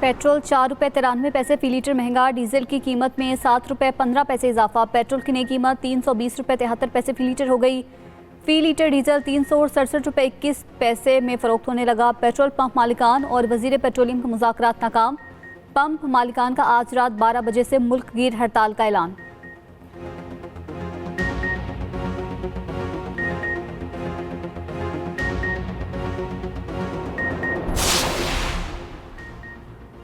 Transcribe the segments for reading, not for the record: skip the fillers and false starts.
Petrol 4 रुपये 93 पैसे फी litre महंगा। डीजल की कीमत में 7 रुपये 15 पैसे इजाफा। पेट्रोल की नई कीमत 320 रुपये 73 पैसे फी लीटर हो गई। फी लीटर डीजल 367 रुपये 21 पैसे में फरोख्त होने लगा। पेट्रोल पंप मालिकान और वजीर पेट्रोलियम का मुज़ाकरात नाकाम। पंप मालिकान का आज रात 12 बजे से मुल्क गिर हड़ताल का ऐलान।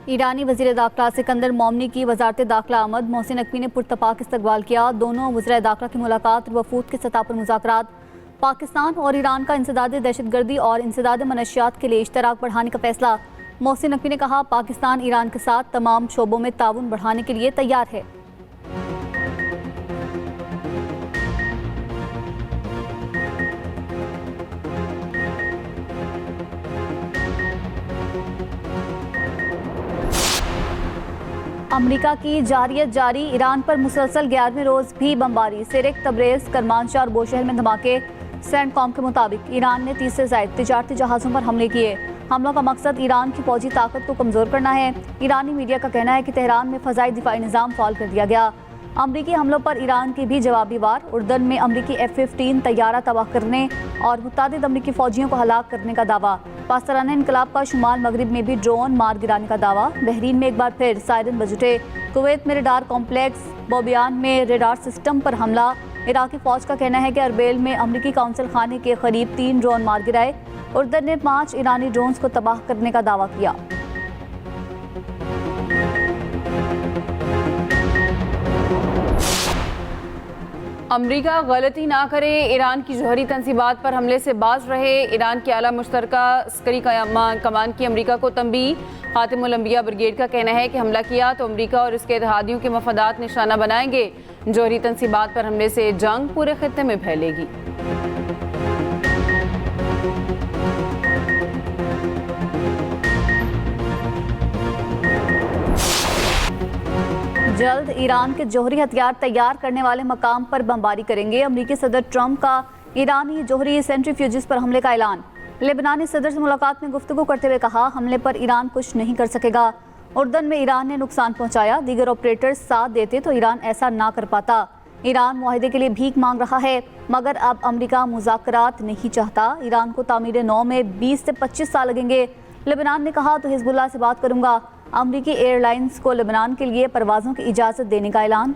ईरानी वज़ीर दाखिला सिकंदर मोमनी की वजारत दाखिला आमद। मोहसिन नकवी ने पुरतपाक इस्तकबाल किया। दोनों वज़ीर दाखिला की मुलाकात वफूद की सतह पर मुज़ाकरात। पाकिस्तान और ईरान का इंसदाद दहशतगर्दी और इंसदाद मनशियात के लिए इश्तराक बढ़ाने का फैसला। मोहसिन नकवी ने कहा, पाकिस्तान ईरान के साथ तमाम शोबों में ताउन बढ़ाने के लिए तैयार है। अमरीका की जारियत जारी। ईरान पर मुसलसल 11वें रोज भी बमबारी। सिरिक, तबरेज़, करमानशाह और बोशहर में धमाके। सेंटकॉम के मुताबिक ईरान ने 30 से ज़ायद तिजारती जहाज़ों पर हमले किए। हमलों का मकसद ईरान की फौजी ताकत को कमज़ोर करना है। ईरानी मीडिया का कहना है कि तेहरान में फ़ज़ाई दिफाई निज़ाम फ़ाल कर दिया गया। अमरीकी हमलों पर ईरान की भी जवाबी वार। उर्दन में अमरीकी F-15 तैयारा तबाह करने और मुतादिद अमरीकी फ़ौजियों को हलाक करने का दावा। पाकिस्तान इनकलाब का शुमाल मगरिब में भी ड्रोन मार गिराने का दावा। बहरीन में एक बार फिर सायरन बज उठे। कुवैत में रेडार कॉम्प्लेक्स बोबियान में रेडार सिस्टम पर हमला। इराकी फ़ौज का कहना है कि अरबेल में अमरीकी काउंसिल खाने के करीब 3 ड्रोन मार गिराए। उर्दन ने 5 ईरानी ड्रोन्स को तबाह करने का दावा किया। अमरीका गलती ना करे, ईरान की जौहरी तंसीबात पर हमले से बाज रहे। ईरान की आला मुश्तरका अस्करी कमान की अमरीका को तंबीह। खातिमुल अंबिया ब्रिगेड का कहना है कि हमला किया तो अमरीका और इसके इत्तेहादियों के मफादात निशाना बनाएंगे। जौहरी तंसीबात पर हमले से जंग पूरे खित्ते में फैलेगी। जल्द ईरान के जौहरी हथियार तैयार करने वाले मकाम पर बमबारी करेंगे। अमरीकी सदर ट्रंप का ईरानी जौहरी सेंट्रीफ्यूजिस पर हमले का ऐलान। लेबनानी सदर से मुलाकात में गुफ्तगू करते हुए कहा, हमले पर ईरान कुछ नहीं कर सकेगा। उर्दन में ईरान ने नुकसान पहुंचाया। दीगर ऑपरेटर्स साथ देते तो ईरान ऐसा ना कर पाता। ईरान मुआहदे के लिए भीख मांग रहा है, मगर अब अमरीका मुज़ाकरात नहीं चाहता। ईरान को तामीर नौ में 20 से 25 साल लगेंगे। लेबनान ने कहा तो हिजबुल्लाह से बात करूंगा। अमरीकी एयरलाइंस को लेबनान के लिए परवाज़ों की इजाज़त देने का ऐलान।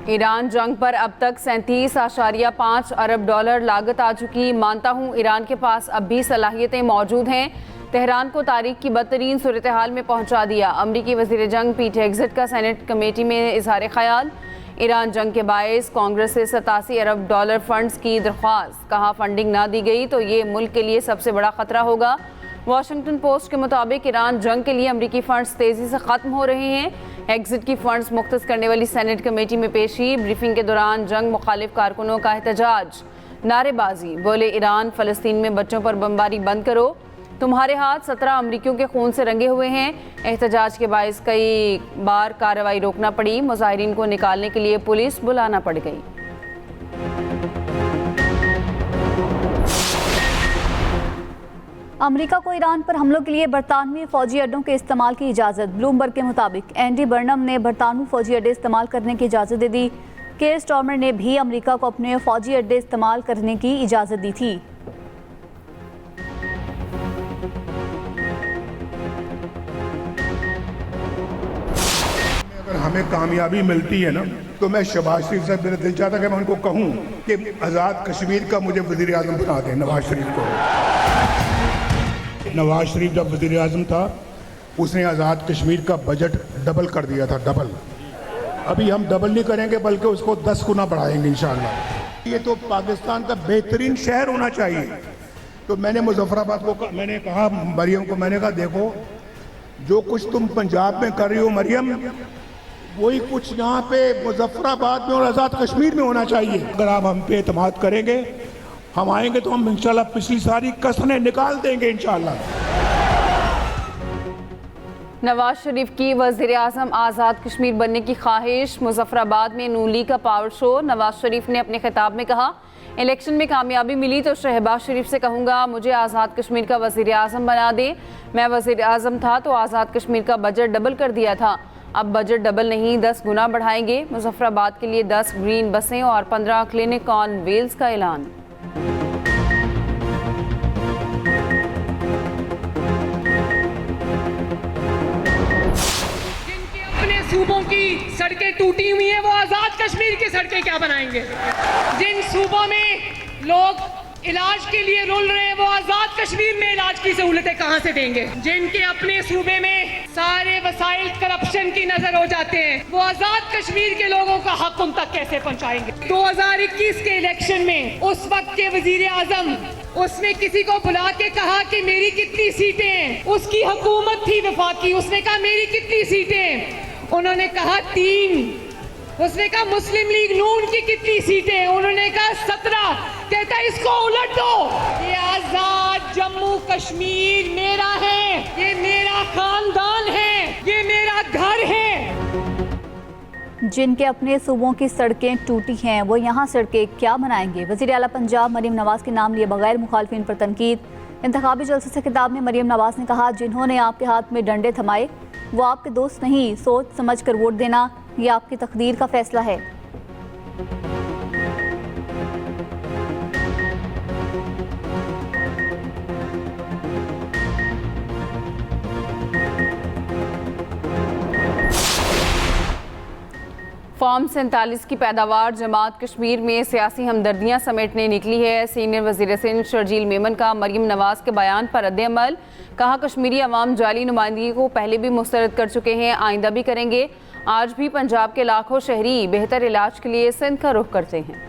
ईरान जंग पर अब तक 37.5 अरब डॉलर लागत आ चुकी। मानता हूँ ईरान के पास अब भी सलाहियतें मौजूद हैं। तेहरान को तारीख की बदतरीन सूरत हाल में पहुँचा दिया। अमरीकी वज़ीर जंग पीट हेग्सेट का सेनेट कमेटी में इजहार ख्याल। ईरान जंग के बायस कांग्रेस से 87 अरब डॉलर फंड्स की दरख्वास्त। कहा, फंडिंग ना दी गई तो ये मुल्क के लिए सबसे बड़ा खतरा होगा। वाशिंगटन पोस्ट के मुताबिक ईरान जंग के लिए अमरीकी फंड्स तेज़ी से ख़त्म हो रहे हैं। एग्जिट की फंड्स मुख्तस करने वाली सेनेट कमेटी में पेशी। ब्रीफिंग के दौरान जंग मुखालिफ कारकुनों का एहतजाज, नारेबाजी। बोले, ईरान फ़लस्तीन में बच्चों पर बमबारी बंद करो, तुम्हारे हाथ 17 अमरीकियों के खून से रंगे हुए हैं। एहतजाज के बायस कई बार कार्रवाई रोकना पड़ी। मुजाहिरीन को निकालने के लिए पुलिस बुलाना पड़ गई। अमरीका को ईरान पर हमलों के लिए बरतानवी फौजी अड्डों के इस्तेमाल की इजाज़त। ब्लूमबर्ग के मुताबिक एंडी बर्नम ने बरतानवी फौजी अड्डे इस्तेमाल करने की इजाज़त दे दी। केयर स्टार्मर ने भी अमरीका को अपने फौजी अड्डे इस्तेमाल करने की इजाज़त दी थी। अगर हमें कामयाबी मिलती है ना, तो मैं शहबाज शरीफ साहब, मेरा दिल चाहता कि मैं उनको कहूँ कि आज़ाद कश्मीर का मुझे वज़ीर आज़म बना दें। नवाज शरीफ को, नवाज शरीफ जब वज़ीर आज़म था उसने आज़ाद कश्मीर का बजट डबल कर दिया था, डबल। अभी हम डबल नहीं करेंगे बल्कि उसको 10 गुना बढ़ाएंगे इंशाअल्लाह। ये तो पाकिस्तान का बेहतरीन शहर होना चाहिए। तो मैंने मुजफ्फराबाद को मैंने कहा, मरियम को मैंने कहा, देखो जो कुछ तुम पंजाब में कर रही हो मरियम, वही कुछ यहाँ पे मुजफ्फराबाद में और आज़ाद कश्मीर में होना चाहिए। अगर आप हम पे एतमाद करेंगे, हम आएंगे तो हम इंशाल्लाह पिछली सारी कसरें निकाल देंगे इंशाल्लाह। नवाज शरीफ की वज़ीर आज़म आज़ाद कश्मीर बनने की ख्वाहिश, मुजफ्फराबाद में नून लीग का पावर शो। नवाज शरीफ ने अपने खिताब में कहा, इलेक्शन में कामयाबी मिली तो शहबाज शरीफ से कहूँगा मुझे आज़ाद कश्मीर का वज़ीर आज़म बना दे। मैं वज़ीर आज़म था तो आज़ाद कश्मीर का बजट डबल कर दिया था, अब बजट डबल नहीं 10 गुना बढ़ाएंगे। मुजफ्फराबाद के लिए 10 ग्रीन बसें और 15 क्लिनिक ऑन व्हील्स का ऐलान। सूबों की सड़कें टूटी हुई हैं, वो आज़ाद कश्मीर की सड़कें क्या बनाएंगे? जिन सूबों में लोग इलाज के लिए रुल रहे हैं, वो आज़ाद कश्मीर में इलाज की सहूलतें कहां से देंगे? जिनके अपने सूबे में सारे वसाइल करप्शन की नजर हो जाते हैं, वो आज़ाद कश्मीर के लोगों का हक उन तक कैसे पहुंचाएंगे? 2021 के इलेक्शन में उस वक्त के वजीर आजम, उसने किसी को बुला के कहा कि मेरी कितनी सीटें हैं? उसकी हुकूमत थी वफाकी, उसने कहा मेरी कितनी सीटें हैं? उन्होंने कहा 3। उसने कहा मुस्लिम लीग नून की कितनी सीटें? उन्होंने कहा 17। कहता इसको उलट दो, ये आजाद जम्मू कश्मीर मेरा है, ये मेरा खानदान है, ये मेरा घर है। जिनके अपने सूबों की सड़कें टूटी हैं, वो यहाँ सड़कें क्या बनाएंगे? वज़ीर आला पंजाब मरीम नवाज के नाम लिए बगैर मुखालफिन पर तनकीद। इंतखाबी जलसे से खिताब में मरीम नवाज ने कहा, जिन्होंने आपके हाथ में डंडे थमाए वो आपके दोस्त नहीं, सोच समझ कर वोट देना ये आपकी तकदीर का फैसला है। फॉर्म 47 की पैदावार जमात कश्मीर में सियासी हमदर्दियां समेटने निकली है। सीनियर वज़ीर सिंध शर्जील मेमन का मरीम नवाज के बयान पर रद्द-ए-अमल। कहा, कश्मीरी अवाम जाली नुमाइंदगी को पहले भी मुस्तरद कर चुके हैं, आइंदा भी करेंगे। आज भी पंजाब के लाखों शहरी बेहतर इलाज के लिए सिंध का रुख करते हैं।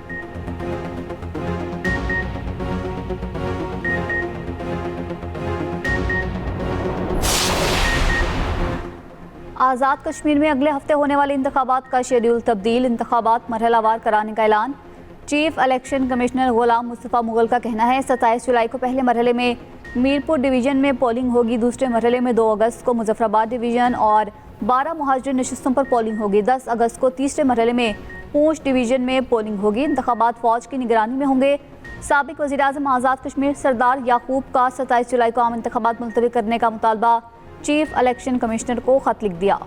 आज़ाद कश्मीर में अगले हफ्ते होने वाले इंतखाबात का शेड्यूल तब्दील, इंतखाबात मरहलावार कराने का ऐलान। चीफ इलेक्शन कमिश्नर गुलाम मुस्तफ़ा मुगल का कहना है, 27 जुलाई को पहले मरहले में मीरपुर डिवीज़न में पोलिंग होगी, दूसरे मरहले में 2 अगस्त को मुजफ्फराबाद डिवीज़न और 12 मुहाजिर नशिस्तों पर पोलिंग होगी। 10 अगस्त को तीसरे मरहले में पूंछ डिवीज़न में पोलिंग होगी। इंतखाबात फ़ौज की निगरानी में होंगे। साबिक वज़ीर आज़म आज़ाद कश्मीर सरदार याकूब का 27 जुलाई को आम इंतखाबात मुलतवी करने का मुतालबा चीफ इलेक्शन कमिश्नर को खत लिख दिया।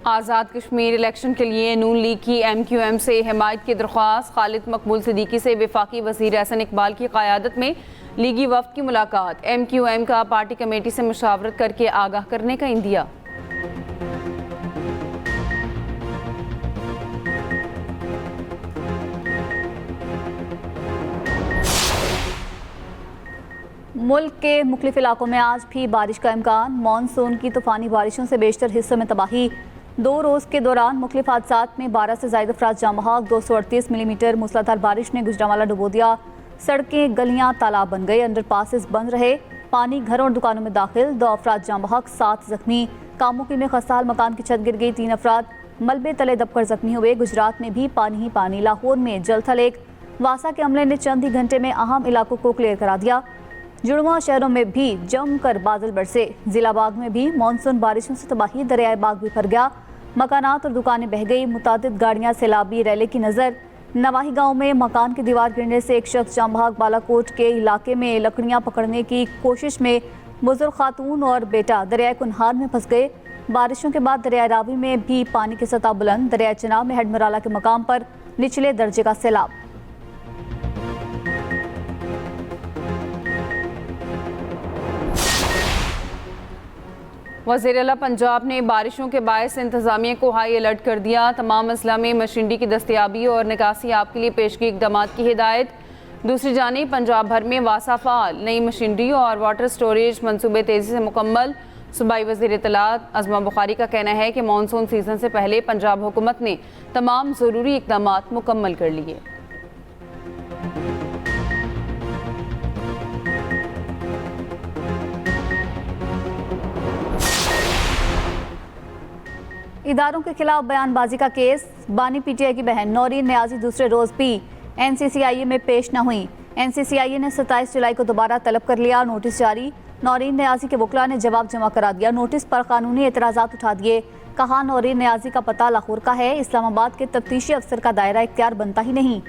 आज़ाद कश्मीर इलेक्शन के लिए नून लीग की MQM से हिमायत की दरख्वास्त। खालिद मकबूल सिद्दीकी से वफाकी वज़ीर एहसन इकबाल की क़यादत में लीगी वफ़द की मुलाकात। MQM का पार्टी कमेटी से मुशावरत करके आगाह करने का इंदिया। मुल्क के मुख्तलिफ इलाकों में आज भी बारिश का इम्कान। मानसून की तूफ़ानी बारिशों से बेशतर हिस्सों में तबाही। 2 रोज़ के दौरान मुख्तलिफ हादसात में 12 से ज़ायद अफराद जाँ बहक। 238 मिलीमीटर मूसलाधार बारिश ने गुजरांवाला डुबो दिया। सड़कें गलियाँ तालाब बन गए, अंडर पासिस बंद रहे, पानी घरों और दुकानों में दाखिल। 2 अफराद जाँ बहक, 7 जख्मी। कामुकी में खस्ताहाल मकान की छत गिर गई, 3 अफराद मलबे तले दबकर जख्मी हुए। गुजरात में भी पानी ही पानी। लाहौर में जल था लेक। वासा के अमले ने चंद ही घंटे में अहम इलाकों को क्लियर करा दिया। जुड़वा शहरों में भी जमकर बादल बरसे। जिला बाग में भी मानसून बारिशों से तबाही, दरियाए बाग भी भर गया, मकानात और दुकानें बह गई। मुतादिद गाड़ियां सैलाबी रैले की नज़र। नवाही गांव में मकान की दीवार गिरने से एक शख्स जाँ बहक। बालाकोट के इलाके में लकड़ियां पकड़ने की कोशिश में बुजुर्ग खातून और बेटा दरियाए कुनहार में फंस गए। बारिशों के बाद दरियाए रावी में भी पानी की सतह बुलंद। दरियाए चनाब में हेडमराला के मकाम पर निचले दर्जे का सैलाब। वज़ीर आला पंजाब ने बारिशों के बायस इंतज़ामिया को हाई अलर्ट कर दिया। तमाम अजला में मशीनरी की दस्तियाबी और निकासी आप के लिए पेशगी इक़दाम की हिदायत। दूसरी जानिब पंजाब भर में वासा फ़ाल, नई मशीनरी और वाटर स्टोरेज मनसूबे तेज़ी से मुकम्मल। सूबाई वज़ीर इत्तलात अज़मा बुखारी का कहना है कि मानसून सीज़न से पहले पंजाब हुकूमत ने तमाम ज़रूरी इक़दाम मुकम्मल कर लिए। इदारों के खिलाफ बयानबाजी का केस। बानी पीटीआई की बहन नौरीन नियाजी दूसरे रोज भी एनसीसीआईए में पेश न हुई। एनसीसीआईए ने 27 जुलाई को दोबारा तलब कर लिया। नोटिस जारी। नौरीन नियाजी के वकील ने जवाब जमा करा दिया। नोटिस पर कानूनी एतराज़ात उठा दिए। कहा नौरीन नियाजी का पता लाहौर का है, इस्लामाबाद के तफ्तीशी अफसर का दायरा इख्तियार बनता ही नहीं।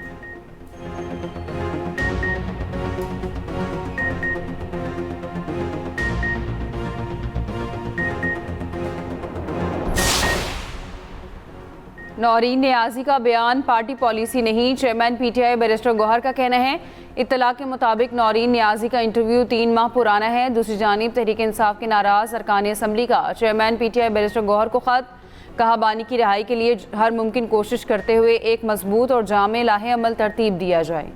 नौरीन नियाजी का बयान पार्टी पॉलिसी नहीं। चेयरमैन पीटीआई बैरिस्टर गौहर का कहना है, इत्तला के मुताबिक नौरीन नियाजी का इंटरव्यू 3 माह पुराना है। दूसरी जानिब तहरीक इंसाफ के नाराज अरकान असम्बली का चेयरमैन पीटीआई बैरिस्टर गौहर को खत। कहा बानी की रिहाई के लिए हर मुमकिन कोशिश करते हुए एक मजबूत और जामे लाहे अमल तरतीब दिया जाए।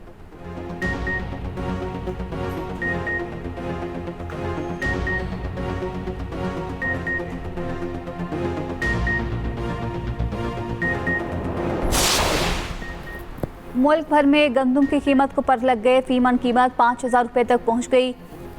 मुल्क भर में गंदम की कीमत को पर लग गए। फी मन कीमत 5000 रुपये तक पहुंच गई।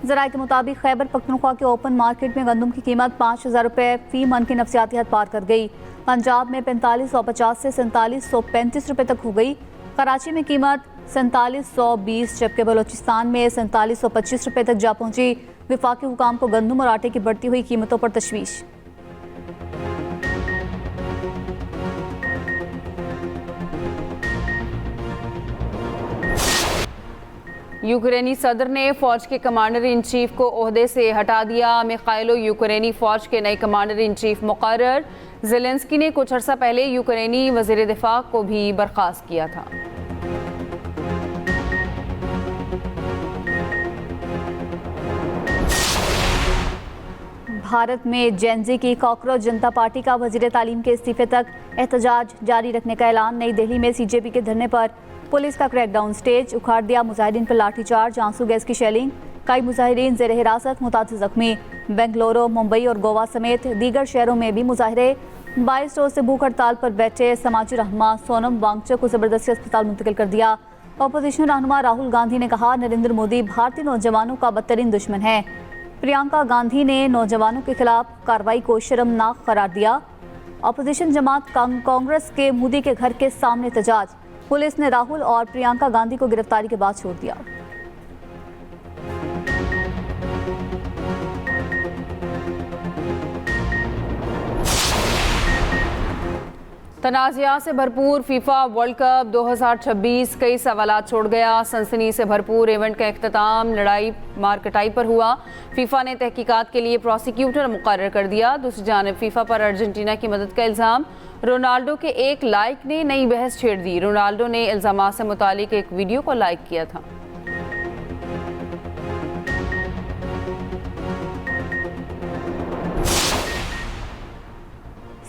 ज़राए के मुताबिक खैबर पख्तूनख्वा के ओपन मार्केट में गंदम की कीमत 5000 रुपये फी मन की नफसियाती हद पार कर गई। पंजाब में 4550 से 4735 रुपये तक हो गई। कराची में कीमत 4720 जबकि बलोचिस्तान में 4725 रुपये तक जा पहुंची। विफाकी हुकाम को गंदम और आटे की बढ़ती हुई कीमतों पर तशवीश। यूक्रेनी सदर ने फौज के कमांडर इन चीफ को ओहदे से हटा दिया। मिखाइलो यूक्रेनी फौज के नए कमांडर इन चीफ मुकर्रर। ज़ेलेंस्की ने कुछ अर्सा पहले यूक्रेनी वज़ीर दिफा को भी बर्खास्त किया था। भारत में जेनजी की कॉकरोच जनता पार्टी का वज़ीर तालीम के इस्तीफे तक एहतजाज जारी रखने का ऐलान। नई दिल्ली में सीजेपी के धरने पर पुलिस का क्रैकडाउन। स्टेज उखाड़ दिया। मुजाहिरीन पर लाठीचार्ज, आंसू गैस की शेलिंग। कई मुजाहिरीन ज़ेर हिरासत, मुतादिद ज़ख्मी। बेंगलुरु, मुंबई और गोवा समेत दीगर शहरों में भी मुजाहरे। 22 रोज से भूख हड़ताल पर बैठे समाजी रहनुमा सोनम वांगचुक को ज़बरदस्ती अस्पताल मुंतकिल कर दिया। अपोजिशन रहनुमा राहुल गांधी ने कहा नरेंद्र मोदी भारतीय नौजवानों का बदतरीन दुश्मन है। प्रियंका गांधी ने नौजवानों के खिलाफ कार्रवाई को शर्मनाक करार दिया। अपोजिशन जमात कांग्रेस के मोदी के घर के सामने एहतजाज। पुलिस ने राहुल और प्रियंका गांधी को गिरफ्तारी के बाद छोड़ दिया। तनाज़ा से भरपूर फीफा वर्ल्ड कप 2026 कई सवालात छोड़ गया। सनसनी से भरपूर इवेंट का इख्तिताम लड़ाई मारकटाई पर हुआ। फीफा ने तहकीकात के लिए प्रोसिक्यूटर मुकर्रर कर दिया। दूसरी जानिब फीफा पर अर्जेंटीना की मदद का इल्ज़ाम। रोनाल्डो के एक लाइक ने नई बहस छेड़ दी। रोनाल्डो ने इल्ज़ामात से मुतालिक एक वीडियो को लाइक किया था।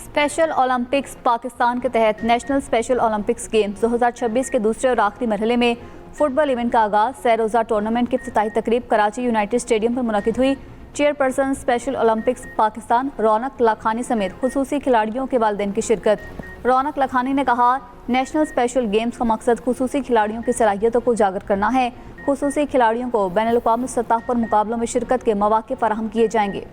स्पेशल ओलंपिक्स पाकिस्तान के तहत नेशनल स्पेशल ओलंपिक्स गेम्स 2026 के दूसरे और आखिरी मरहले में फुटबॉल इवेंट का आगाज। सैरोज़ा टूर्नामेंट की इफ्तिताही तकरीब कराची यूनाइटेड स्टेडियम पर मुनक़िद हुई। चेयरपर्सन स्पेशल ओलंपिक्स पाकिस्तान रौनक लाखानी समेत खुसूसी खिलाड़ियों के वालिदैन की शिरकत। रौनक लाखानी ने कहा नेशनल स्पेशल गेम्स का मकसद खुसूसी खिलाड़ियों की सलाहियतों को उजागर करना है। खुसूसी खिलाड़ियों को बैनुल-अक़वामी सतह पर मुकाबलों में शिरकत के मौक़े फराहम किए जाएंगे।